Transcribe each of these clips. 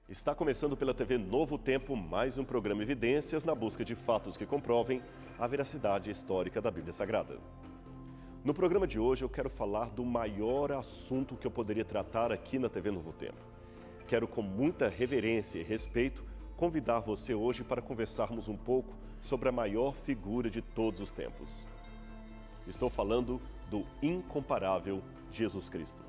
Está começando pela TV Novo Tempo mais um programa Evidências na busca de fatos que comprovem a veracidade histórica da Bíblia Sagrada. No programa de hoje eu quero falar do maior assunto que eu poderia tratar aqui na TV Novo Tempo. Quero com muita reverência e respeito convidar você hoje para conversarmos um pouco sobre a maior figura de todos os tempos. Estou falando do incomparável Jesus Cristo.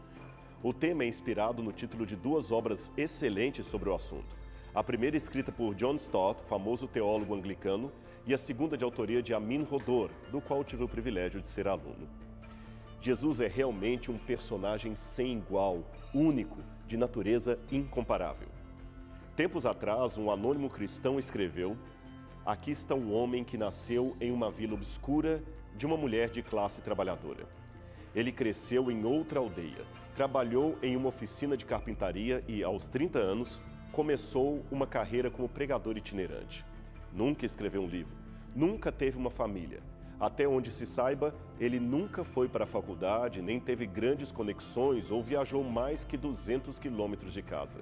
O tema é inspirado no título de duas obras excelentes sobre o assunto. A primeira escrita por John Stott, famoso teólogo anglicano, e a segunda de autoria de Amin Rodor, do qual tive o privilégio de ser aluno. Jesus é realmente um personagem sem igual, único, de natureza incomparável. Tempos atrás, um anônimo cristão escreveu: "Aqui está um homem que nasceu em uma vila obscura de uma mulher de classe trabalhadora. Ele cresceu em outra aldeia, trabalhou em uma oficina de carpintaria e, aos 30 anos, começou uma carreira como pregador itinerante. Nunca escreveu um livro, nunca teve uma família. Até onde se saiba, ele nunca foi para a faculdade, nem teve grandes conexões ou viajou mais que 200 quilômetros de casa.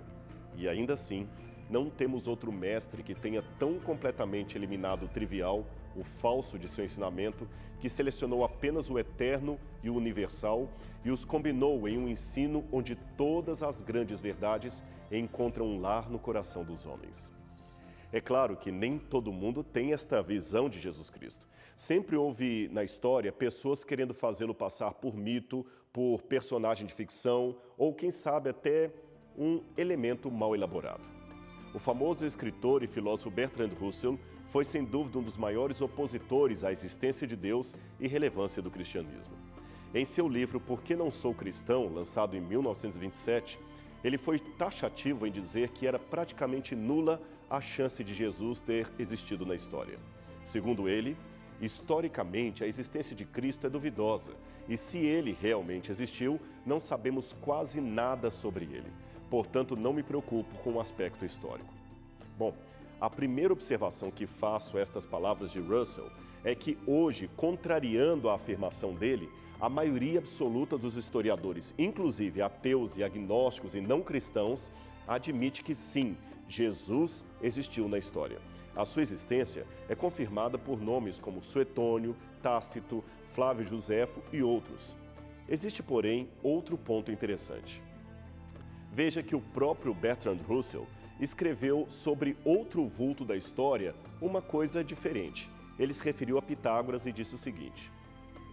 E ainda assim, não temos outro mestre que tenha tão completamente eliminado o trivial, o falso de seu ensinamento, que selecionou apenas o eterno e o universal e os combinou em um ensino onde todas as grandes verdades encontram um lar no coração dos homens." É claro que nem todo mundo tem esta visão de Jesus Cristo. Sempre houve na história pessoas querendo fazê-lo passar por mito, por personagem de ficção ou, quem sabe, até um elemento mal elaborado. O famoso escritor e filósofo Bertrand Russell foi, sem dúvida, um dos maiores opositores à existência de Deus e relevância do cristianismo. Em seu livro Por que Não Sou Cristão, lançado em 1927, ele foi taxativo em dizer que era praticamente nula a chance de Jesus ter existido na história. Segundo ele, historicamente, a existência de Cristo é duvidosa, e se ele realmente existiu, não sabemos quase nada sobre ele. Portanto, não me preocupo com o aspecto histórico. Bom, a primeira observação que faço a estas palavras de Russell é que hoje, contrariando a afirmação dele, a maioria absoluta dos historiadores, inclusive ateus e agnósticos e não cristãos, admite que sim, Jesus existiu na história. A sua existência é confirmada por nomes como Suetônio, Tácito, Flávio Joséfo e outros. Existe, porém, outro ponto interessante. Veja que o próprio Bertrand Russell escreveu sobre outro vulto da história uma coisa diferente. Ele se referiu a Pitágoras e disse o seguinte: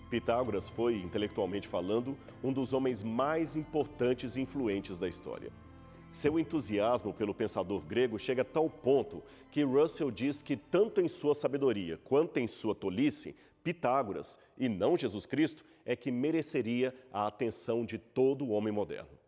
Pitágoras foi, intelectualmente falando, um dos homens mais importantes e influentes da história. Seu entusiasmo pelo pensador grego chega a tal ponto que Russell diz que tanto em sua sabedoria quanto em sua tolice, Pitágoras, e não Jesus Cristo, é que mereceria a atenção de todo homem moderno.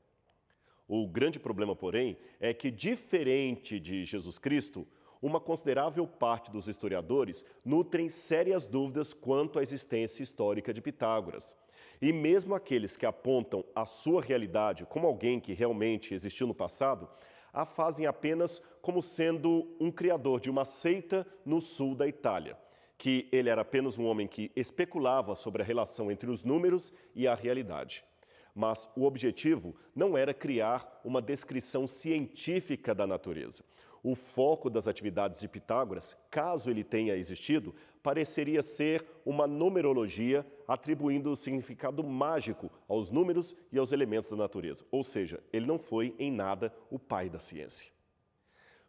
O grande problema, porém, é que, diferente de Jesus Cristo, uma considerável parte dos historiadores nutrem sérias dúvidas quanto à existência histórica de Pitágoras. E mesmo aqueles que apontam a sua realidade como alguém que realmente existiu no passado, a fazem apenas como sendo um criador de uma seita no sul da Itália, que ele era apenas um homem que especulava sobre a relação entre os números e a realidade. Mas o objetivo não era criar uma descrição científica da natureza. O foco das atividades de Pitágoras, caso ele tenha existido, pareceria ser uma numerologia atribuindo o significado mágico aos números e aos elementos da natureza. Ou seja, ele não foi em nada o pai da ciência.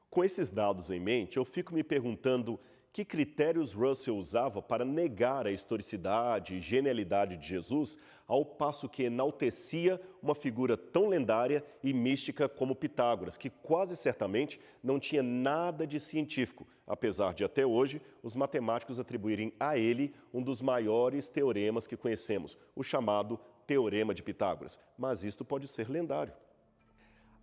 Com esses dados em mente, eu fico me perguntando que critérios Russell usava para negar a historicidade e genialidade de Jesus, ao passo que enaltecia uma figura tão lendária e mística como Pitágoras, que quase certamente não tinha nada de científico, apesar de até hoje os matemáticos atribuírem a ele um dos maiores teoremas que conhecemos, o chamado Teorema de Pitágoras. Mas isto pode ser lendário.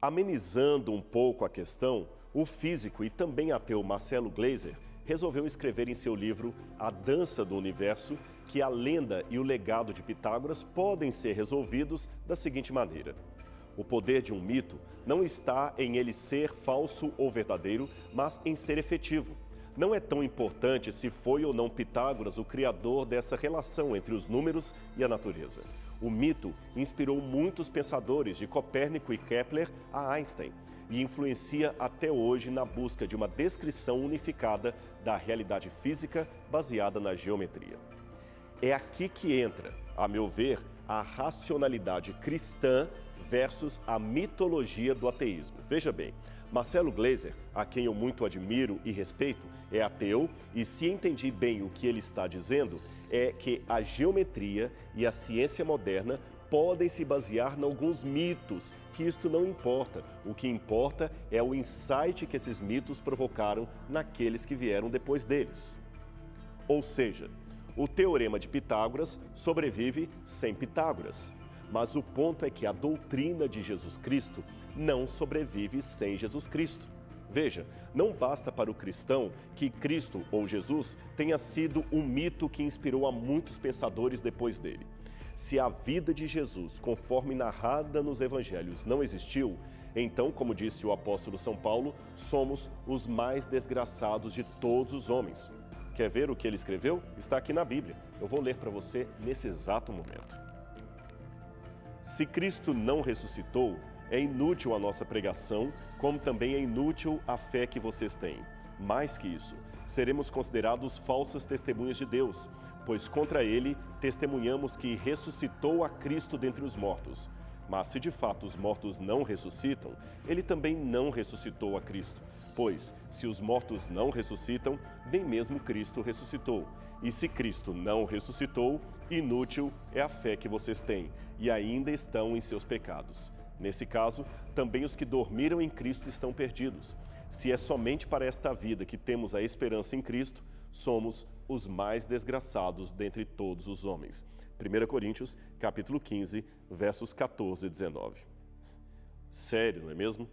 Amenizando um pouco a questão, o físico e também ateu Marcelo Gleiser resolveu escrever em seu livro A Dança do Universo que a lenda e o legado de Pitágoras podem ser resolvidos da seguinte maneira: o poder de um mito não está em ele ser falso ou verdadeiro, mas em ser efetivo. Não é tão importante se foi ou não Pitágoras o criador dessa relação entre os números e a natureza. O mito inspirou muitos pensadores, de Copérnico e Kepler a Einstein. e influencia até hoje na busca de uma descrição unificada da realidade física baseada na geometria. É aqui que entra, a meu ver, a racionalidade cristã versus a mitologia do ateísmo. Veja bem, Marcelo Gleiser, a quem eu muito admiro e respeito, é ateu e, se entendi bem o que ele está dizendo, é que a geometria e a ciência moderna podem se basear em alguns mitos, que isto não importa. O que importa é o insight que esses mitos provocaram naqueles que vieram depois deles. Ou seja, o teorema de Pitágoras sobrevive sem Pitágoras. Mas o ponto é que a doutrina de Jesus Cristo não sobrevive sem Jesus Cristo. Veja, não basta para o cristão que Cristo ou Jesus tenha sido um mito que inspirou a muitos pensadores depois dele. Se a vida de Jesus, conforme narrada nos evangelhos, não existiu, então, como disse o apóstolo São Paulo, somos os mais desgraçados de todos os homens. Quer ver o que ele escreveu? Está aqui na Bíblia. Eu vou ler para você nesse exato momento. Se Cristo não ressuscitou, é inútil a nossa pregação, como também é inútil a fé que vocês têm. Mais que isso, seremos considerados falsas testemunhas de Deus, pois contra ele testemunhamos que ressuscitou a Cristo dentre os mortos. Mas se de fato os mortos não ressuscitam, ele também não ressuscitou a Cristo. Pois, se os mortos não ressuscitam, nem mesmo Cristo ressuscitou. E se Cristo não ressuscitou, inútil é a fé que vocês têm, e ainda estão em seus pecados. Nesse caso, também os que dormiram em Cristo estão perdidos. Se é somente para esta vida que temos a esperança em Cristo, somos os mais desgraçados dentre todos os homens. 1 Coríntios, capítulo 15, versos 14 e 19. Sério, não é mesmo?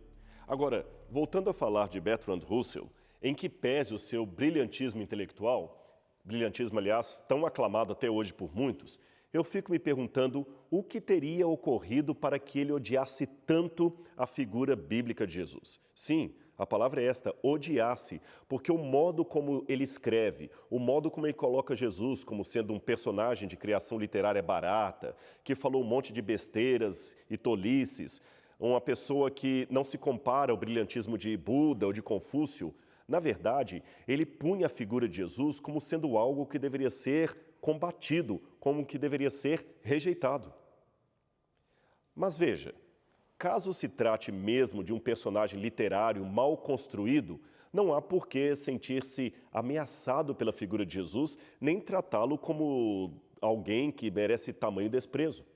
Agora, voltando a falar de Bertrand Russell, em que pese o seu brilhantismo intelectual, brilhantismo, aliás, tão aclamado até hoje por muitos, eu fico me perguntando o que teria ocorrido para que ele odiasse tanto a figura bíblica de Jesus. Sim, a palavra é esta, odiasse, porque o modo como ele escreve, o modo como ele coloca Jesus como sendo um personagem de criação literária barata, que falou um monte de besteiras e tolices, uma pessoa que não se compara ao brilhantismo de Buda ou de Confúcio. Na verdade, ele punha a figura de Jesus como sendo algo que deveria ser combatido, como que deveria ser rejeitado. Mas veja, caso se trate mesmo de um personagem literário mal construído, não há por que sentir-se ameaçado pela figura de Jesus, nem tratá-lo como alguém que merece tamanho desprezo.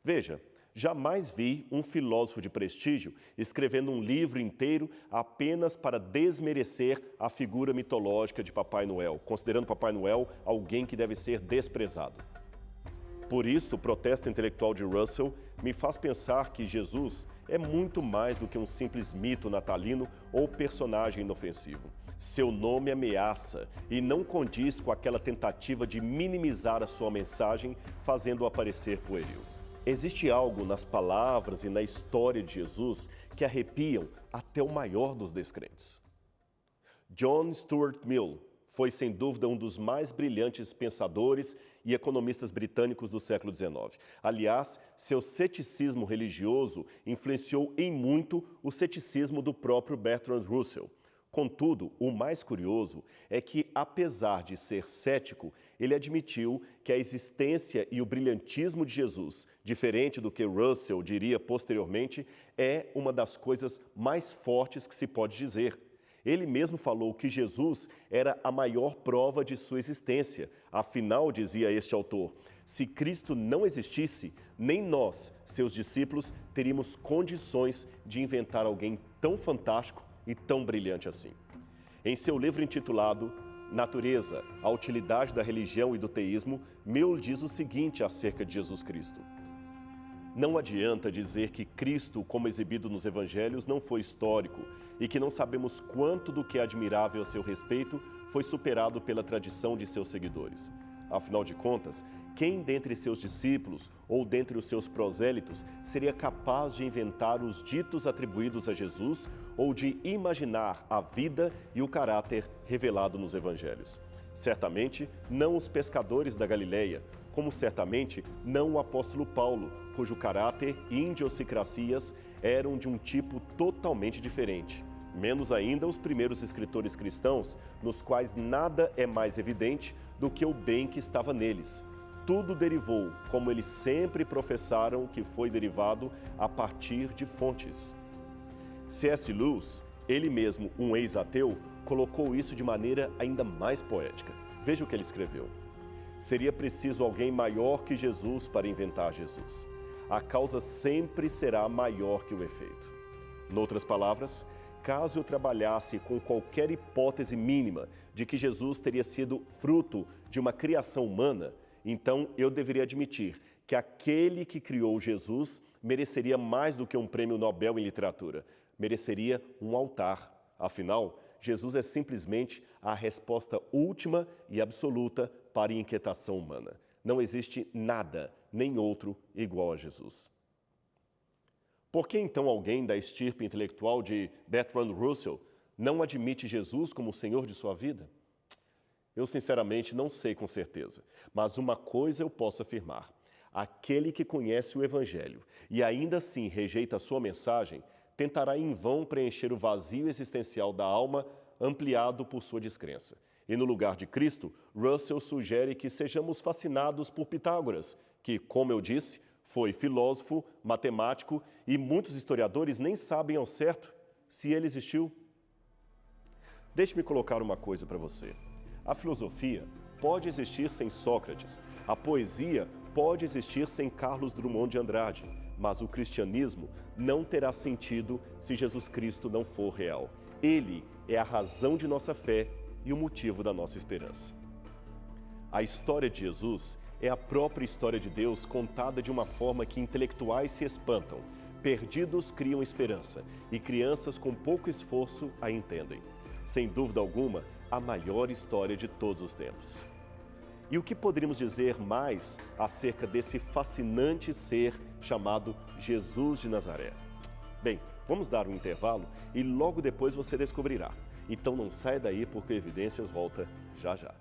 Veja, jamais vi um filósofo de prestígio escrevendo um livro inteiro apenas para desmerecer a figura mitológica de Papai Noel, considerando Papai Noel alguém que deve ser desprezado. Por isso, o protesto intelectual de Russell me faz pensar que Jesus é muito mais do que um simples mito natalino ou personagem inofensivo. Seu nome ameaça e não condiz com aquela tentativa de minimizar a sua mensagem, fazendo-o aparecer pueril. Existe algo nas palavras e na história de Jesus que arrepiam até o maior dos descrentes. John Stuart Mill foi, sem dúvida, um dos mais brilhantes pensadores e economistas britânicos do século XIX. Aliás, seu ceticismo religioso influenciou em muito o ceticismo do próprio Bertrand Russell. Contudo, o mais curioso é que, apesar de ser cético, ele admitiu que a existência e o brilhantismo de Jesus, diferente do que Russell diria posteriormente, é uma das coisas mais fortes que se pode dizer. Ele mesmo falou que Jesus era a maior prova de sua existência. Afinal, dizia este autor, se Cristo não existisse, nem nós, seus discípulos, teríamos condições de inventar alguém tão fantástico e tão brilhante assim. Em seu livro intitulado Natureza, a utilidade da religião e do teísmo, Mill diz o seguinte acerca de Jesus Cristo. Não adianta dizer que Cristo, como exibido nos evangelhos, não foi histórico e que não sabemos quanto do que é admirável a seu respeito foi superado pela tradição de seus seguidores. Afinal de contas, quem dentre seus discípulos ou dentre os seus prosélitos seria capaz de inventar os ditos atribuídos a Jesus ou de imaginar a vida e o caráter revelado nos evangelhos? Certamente não os pescadores da Galileia, como certamente não o apóstolo Paulo, cujo caráter e idiosincrasias eram de um tipo totalmente diferente. Menos ainda os primeiros escritores cristãos, nos quais nada é mais evidente do que o bem que estava neles. Tudo derivou, como eles sempre professaram que foi derivado, a partir de fontes. C.S. Lewis, ele mesmo um ex-ateu, colocou isso de maneira ainda mais poética. Veja o que ele escreveu. Seria preciso alguém maior que Jesus para inventar Jesus. A causa sempre será maior que o efeito. Noutras palavras, caso eu trabalhasse com qualquer hipótese mínima de que Jesus teria sido fruto de uma criação humana, então eu deveria admitir que aquele que criou Jesus mereceria mais do que um prêmio Nobel em literatura, mereceria um altar. Afinal, Jesus é simplesmente a resposta última e absoluta para a inquietação humana. Não existe nada, nem outro, igual a Jesus. Por que então alguém da estirpe intelectual de Bertrand Russell não admite Jesus como o Senhor de sua vida? Eu sinceramente não sei com certeza, mas uma coisa eu posso afirmar. Aquele que conhece o Evangelho e ainda assim rejeita a sua mensagem, tentará em vão preencher o vazio existencial da alma ampliado por sua descrença. E no lugar de Cristo, Russell sugere que sejamos fascinados por Pitágoras, que, como eu disse, foi filósofo, matemático e muitos historiadores nem sabem ao certo se ele existiu. Deixe-me colocar uma coisa para você. A filosofia pode existir sem Sócrates, a poesia pode existir sem Carlos Drummond de Andrade, mas o cristianismo não terá sentido se Jesus Cristo não for real. Ele é a razão de nossa fé e o motivo da nossa esperança. A história de Jesus é a própria história de Deus contada de uma forma que intelectuais se espantam, perdidos criam esperança e crianças com pouco esforço a entendem. Sem dúvida alguma, a maior história de todos os tempos. E o que poderíamos dizer mais acerca desse fascinante ser chamado Jesus de Nazaré? Bem, vamos dar um intervalo e logo depois você descobrirá. Então não saia daí porque Evidências volta já já.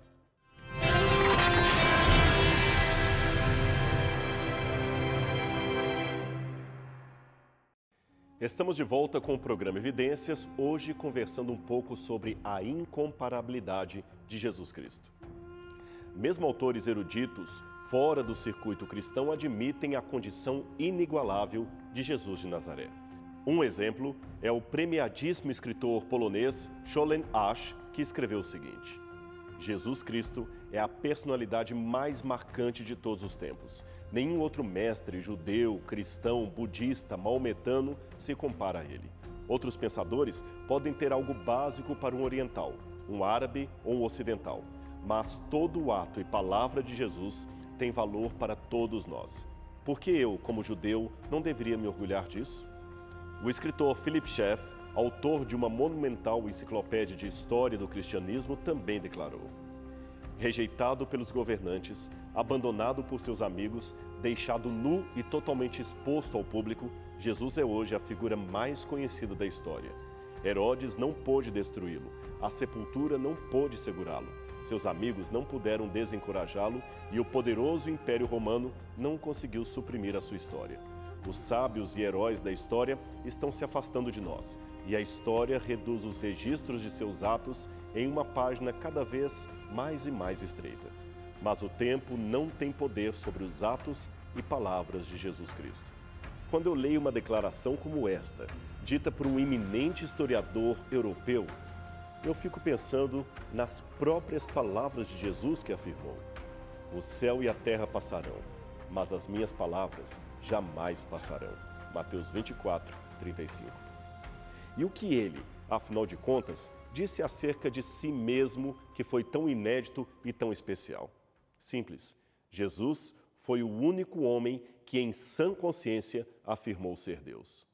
Estamos de volta com o programa Evidências, hoje conversando um pouco sobre a incomparabilidade de Jesus Cristo. Mesmo autores eruditos fora do circuito cristão admitem a condição inigualável de Jesus de Nazaré. Um exemplo é o premiadíssimo escritor polonês Scholen Asch, que escreveu o seguinte: Jesus Cristo é a personalidade mais marcante de todos os tempos. Nenhum outro mestre judeu, cristão, budista, maometano se compara a ele. Outros pensadores podem ter algo básico para um oriental, um árabe ou um ocidental, mas todo o ato e palavra de Jesus tem valor para todos nós. Por que eu, como judeu, não deveria me orgulhar disso? O escritor Philip Schaff, autor de uma monumental enciclopédia de história do cristianismo, também declarou: rejeitado pelos governantes, abandonado por seus amigos, deixado nu e totalmente exposto ao público, Jesus é hoje a figura mais conhecida da história. Herodes não pôde destruí-lo, a sepultura não pôde segurá-lo, seus amigos não puderam desencorajá-lo e o poderoso Império Romano não conseguiu suprimir a sua história. Os sábios e heróis da história estão se afastando de nós, e a história reduz os registros de seus atos em uma página cada vez mais e mais estreita. Mas o tempo não tem poder sobre os atos e palavras de Jesus Cristo. Quando eu leio uma declaração como esta, dita por um eminente historiador europeu, eu fico pensando nas próprias palavras de Jesus que afirmou: o céu e a terra passarão, mas as minhas palavras jamais passarão. Mateus 24, 35. E o que ele, afinal de contas, disse acerca de si mesmo que foi tão inédito e tão especial? Simples. Jesus foi o único homem que, em sã consciência, afirmou ser Deus.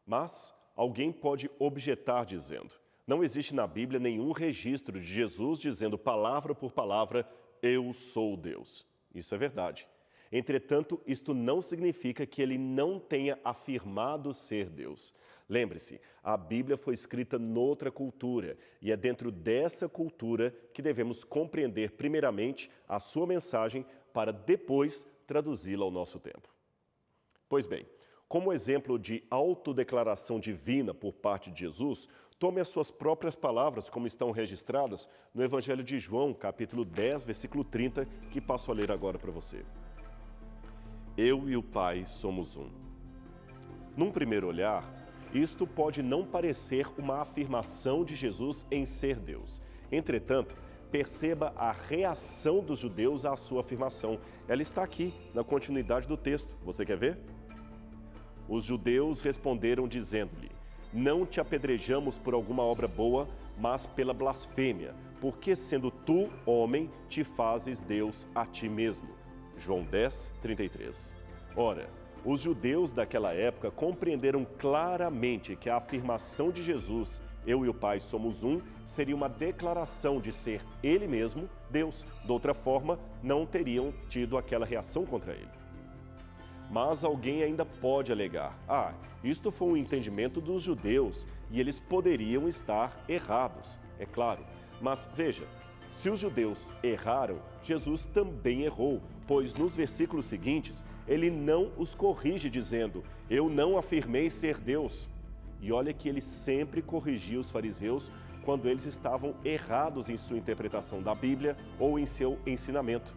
Mas alguém pode objetar dizendo: não existe na Bíblia nenhum registro de Jesus dizendo palavra por palavra, eu sou Deus. Isso é verdade. Entretanto, isto não significa que ele não tenha afirmado ser Deus. Lembre-se, a Bíblia foi escrita noutra cultura e é dentro dessa cultura que devemos compreender primeiramente a sua mensagem para depois traduzi-la ao nosso tempo. Pois bem, Como exemplo de autodeclaração divina por parte de Jesus, tome as suas próprias palavras, como estão registradas no Evangelho de João, capítulo 10, versículo 30, que passo a ler agora para você. Eu e o Pai somos um. Num primeiro olhar, isto pode não parecer uma afirmação de Jesus em ser Deus. Entretanto, perceba a reação dos judeus à sua afirmação. Ela está aqui, na continuidade do texto. Você quer ver? Os judeus responderam dizendo-lhe: não te apedrejamos por alguma obra boa, mas pela blasfêmia, porque sendo tu homem, te fazes Deus a ti mesmo. João 10, 33. Ora, os judeus daquela época compreenderam claramente que a afirmação de Jesus, eu e o Pai somos um, seria uma declaração de ser Ele mesmo, Deus. De outra forma, não teriam tido aquela reação contra Ele. Mas alguém ainda pode alegar: isto foi um entendimento dos judeus e eles poderiam estar errados. É claro, mas veja, se os judeus erraram, Jesus também errou, pois nos versículos seguintes, ele não os corrige dizendo: eu não afirmei ser Deus. E olha que ele sempre corrigia os fariseus quando eles estavam errados em sua interpretação da Bíblia ou em seu ensinamento.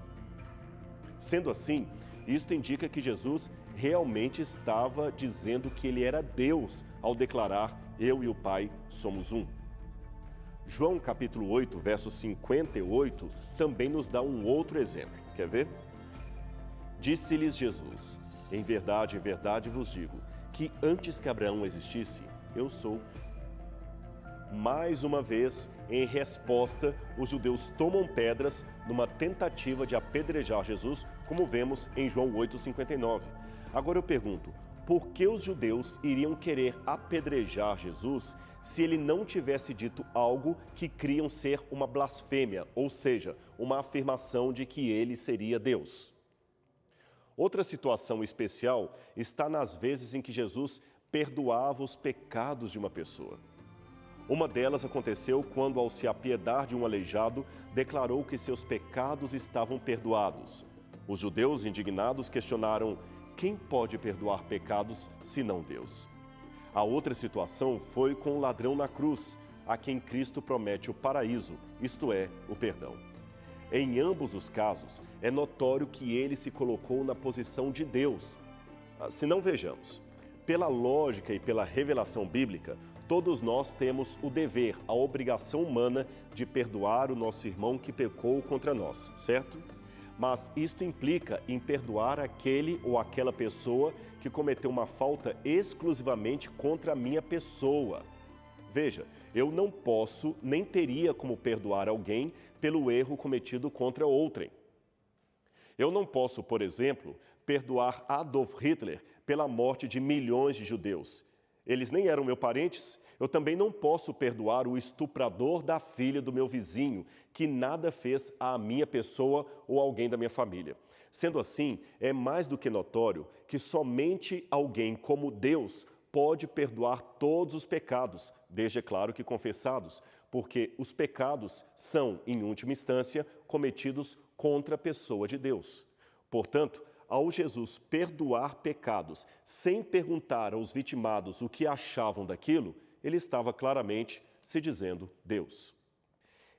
Sendo assim, isto indica que Jesus realmente estava dizendo que ele era Deus ao declarar: eu e o Pai somos um. João capítulo 8, verso 58, também nos dá um outro exemplo. Quer ver? Disse-lhes Jesus: em verdade vos digo, que antes que Abraão existisse, eu sou. Mais uma vez, em resposta, os judeus tomam pedras numa tentativa de apedrejar Jesus, como vemos em João 8,59. Agora eu pergunto, por que os judeus iriam querer apedrejar Jesus se ele não tivesse dito algo que criam ser uma blasfêmia, ou seja, uma afirmação de que ele seria Deus? Outra situação especial está nas vezes em que Jesus perdoava os pecados de uma pessoa. Uma delas aconteceu quando, ao se apiedar de um aleijado, declarou que seus pecados estavam perdoados. Os judeus, indignados, questionaram: quem pode perdoar pecados senão Deus? A outra situação foi com o ladrão na cruz, a quem Cristo promete o paraíso, isto é, o perdão. Em ambos os casos, é notório que ele se colocou na posição de Deus. Se não, vejamos. Pela lógica e pela revelação bíblica, todos nós temos o dever, a obrigação humana de perdoar o nosso irmão que pecou contra nós, certo? Mas isto implica em perdoar aquele ou aquela pessoa que cometeu uma falta exclusivamente contra a minha pessoa. Veja, eu não posso nem teria como perdoar alguém pelo erro cometido contra outrem. Eu não posso, por exemplo, perdoar Adolf Hitler pela morte de milhões de judeus. Eles nem eram meus parentes. Eu também não posso perdoar o estuprador da filha do meu vizinho, que nada fez à minha pessoa ou a alguém da minha família. Sendo assim, é mais do que notório que somente alguém como Deus pode perdoar todos os pecados, desde, é claro, que confessados, porque os pecados são, em última instância, cometidos contra a pessoa de Deus. Portanto, ao Jesus perdoar pecados sem perguntar aos vitimados o que achavam daquilo, ele estava claramente se dizendo Deus.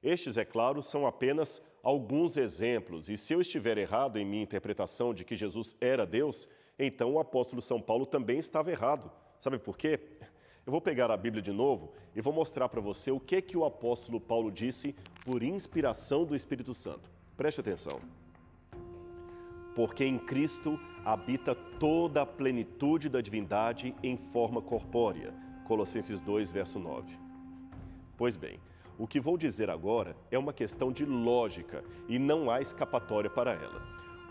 Estes, é claro, são apenas alguns exemplos, e se eu estiver errado em minha interpretação de que Jesus era Deus, então o apóstolo São Paulo também estava errado. Sabe por quê? Eu vou pegar a Bíblia de novo e vou mostrar para você o que o apóstolo Paulo disse por inspiração do Espírito Santo. Preste atenção. Porque em Cristo habita toda a plenitude da divindade em forma corpórea. Colossenses 2, verso 9. Pois bem, o que vou dizer agora é uma questão de lógica e não há escapatória para ela.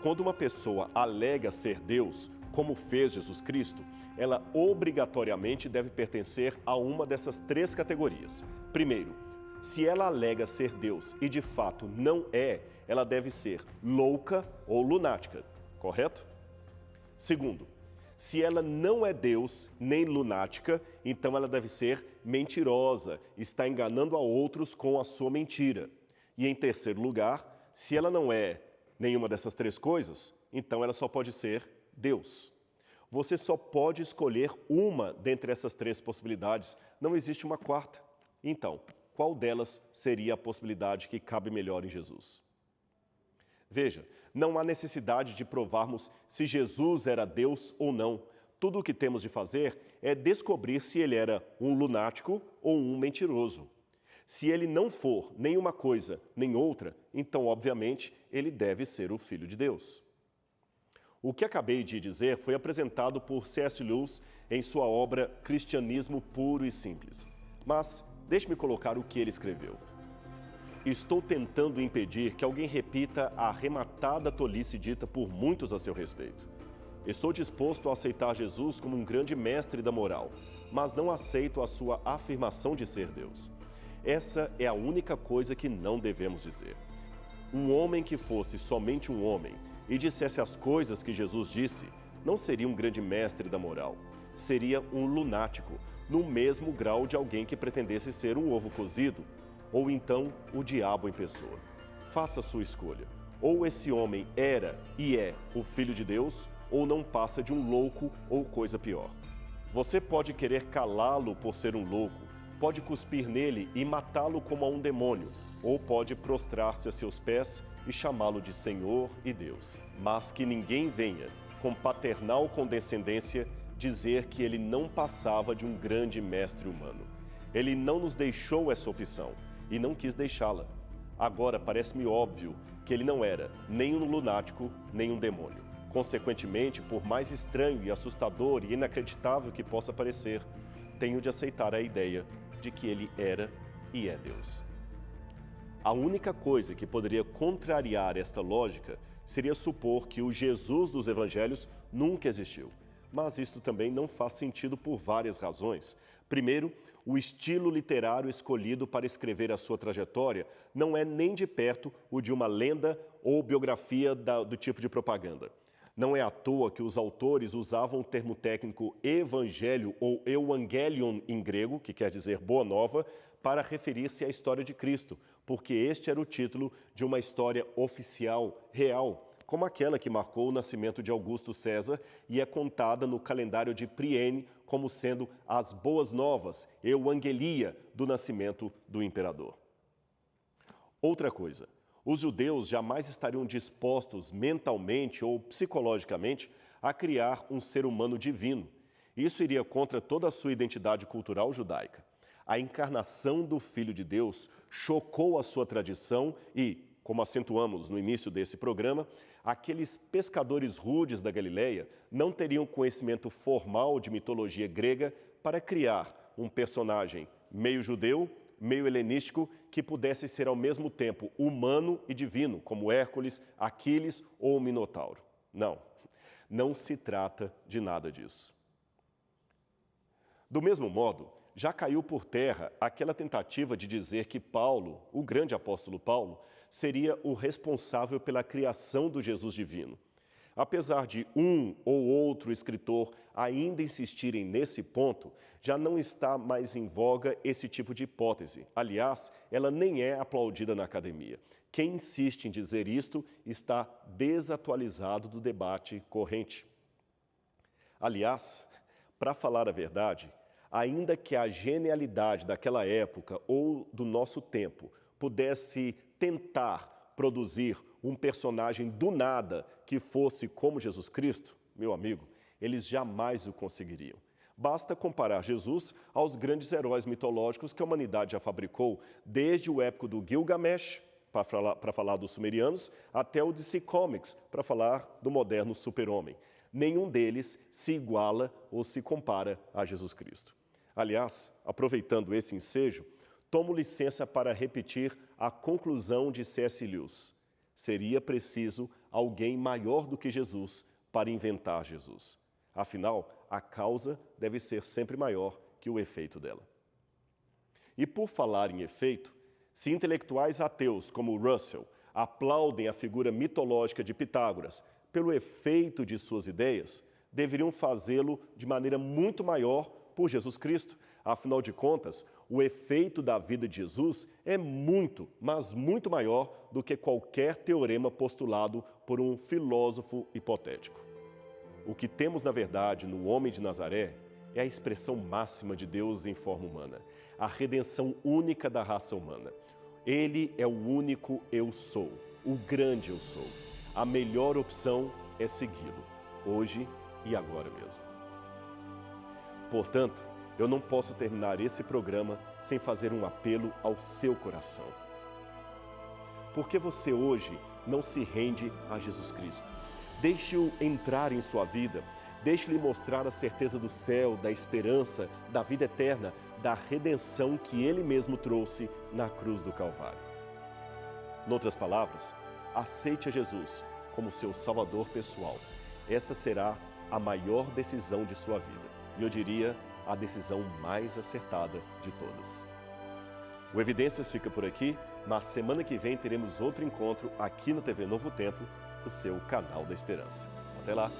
Quando uma pessoa alega ser Deus, como fez Jesus Cristo, ela obrigatoriamente deve pertencer a uma dessas três categorias. Primeiro, se ela alega ser Deus e de fato não é, ela deve ser louca ou lunática, correto? Segundo, se ela não é Deus nem lunática, então ela deve ser mentirosa, está enganando a outros com a sua mentira. E em terceiro lugar, se ela não é nenhuma dessas três coisas, então ela só pode ser Deus. Você só pode escolher uma dentre essas três possibilidades, não existe uma quarta. Então, qual delas seria a possibilidade que cabe melhor em Jesus? Veja, não há necessidade de provarmos se Jesus era Deus ou não. Tudo o que temos de fazer é descobrir se ele era um lunático ou um mentiroso. Se ele não for nem uma coisa nem outra, então, obviamente, ele deve ser o Filho de Deus. O que acabei de dizer foi apresentado por C.S. Lewis em sua obra Cristianismo Puro e Simples. Mas deixe-me colocar o que ele escreveu. Estou tentando impedir que alguém repita a arrematada tolice dita por muitos a seu respeito. Estou disposto a aceitar Jesus como um grande mestre da moral, mas não aceito a sua afirmação de ser Deus. Essa é a única coisa que não devemos dizer. Um homem que fosse somente um homem e dissesse as coisas que Jesus disse, não seria um grande mestre da moral. Seria um lunático, no mesmo grau de alguém que pretendesse ser um ovo cozido, ou então o diabo em pessoa. Faça sua escolha. Ou esse homem era e é o Filho de Deus, ou não passa de um louco ou coisa pior. Você pode querer calá-lo por ser um louco, pode cuspir nele e matá-lo como a um demônio, ou pode prostrar-se a seus pés e chamá-lo de Senhor e Deus. Mas que ninguém venha, com paternal condescendência, dizer que ele não passava de um grande mestre humano. Ele não nos deixou essa opção e não quis deixá-la. Agora parece-me óbvio que ele não era nem um lunático, nem um demônio. Consequentemente, por mais estranho e assustador e inacreditável que possa parecer, tenho de aceitar a ideia de que ele era e é Deus. A única coisa que poderia contrariar esta lógica seria supor que o Jesus dos evangelhos nunca existiu. Mas isto também não faz sentido por várias razões. Primeiro, o estilo literário escolhido para escrever a sua trajetória não é nem de perto o de uma lenda ou biografia do tipo de propaganda. Não é à toa que os autores usavam o termo técnico evangelho ou euangelion em grego, que quer dizer boa nova, para referir-se à história de Cristo, porque este era o título de uma história oficial, real, como aquela que marcou o nascimento de Augusto César e é contada no calendário de Priene como sendo as boas novas, euangelia, do nascimento do imperador. Outra coisa, os judeus jamais estariam dispostos mentalmente ou psicologicamente a criar um ser humano divino. Isso iria contra toda a sua identidade cultural judaica. A encarnação do Filho de Deus chocou a sua tradição e, como acentuamos no início desse programa, aqueles pescadores rudes da Galileia não teriam conhecimento formal de mitologia grega para criar um personagem meio judeu, meio helenístico, que pudesse ser ao mesmo tempo humano e divino, como Hércules, Aquiles ou o Minotauro. Não se trata de nada disso. Do mesmo modo, já caiu por terra aquela tentativa de dizer que Paulo, o grande apóstolo Paulo, seria o responsável pela criação do Jesus divino. Apesar de um ou outro escritor ainda insistirem nesse ponto, já não está mais em voga esse tipo de hipótese. Aliás, ela nem é aplaudida na academia. Quem insiste em dizer isto está desatualizado do debate corrente. Aliás, para falar a verdade, ainda que a genialidade daquela época ou do nosso tempo pudesse tentar produzir um personagem do nada que fosse como Jesus Cristo, meu amigo, eles jamais o conseguiriam. Basta comparar Jesus aos grandes heróis mitológicos que a humanidade já fabricou, desde o épico do Gilgamesh, para falar dos sumerianos, até o DC Comics, para falar do moderno super-homem. Nenhum deles se iguala ou se compara a Jesus Cristo. Aliás, aproveitando esse ensejo, tomo licença para repetir a conclusão de C.S. Lewis. Seria preciso alguém maior do que Jesus para inventar Jesus. Afinal, a causa deve ser sempre maior que o efeito dela. E por falar em efeito, se intelectuais ateus como Russell aplaudem a figura mitológica de Pitágoras pelo efeito de suas ideias, deveriam fazê-lo de maneira muito maior por Jesus Cristo. Afinal de contas, o efeito da vida de Jesus é muito, mas muito maior do que qualquer teorema postulado por um filósofo hipotético. O que temos, na verdade, no homem de Nazaré é a expressão máxima de Deus em forma humana, a redenção única da raça humana. Ele é o único eu sou, o grande eu sou. A melhor opção é segui-lo, hoje e agora mesmo. Portanto, eu não posso terminar esse programa sem fazer um apelo ao seu coração. Por que você hoje não se rende a Jesus Cristo? Deixe-o entrar em sua vida, deixe-lhe mostrar a certeza do céu, da esperança, da vida eterna, da redenção que Ele mesmo trouxe na cruz do Calvário. Noutras palavras, aceite a Jesus como seu Salvador pessoal. Esta será a maior decisão de sua vida. E eu diria, a decisão mais acertada de todas. O Evidências fica por aqui, mas semana que vem teremos outro encontro aqui na TV Novo Tempo, o seu canal da Esperança. Até lá!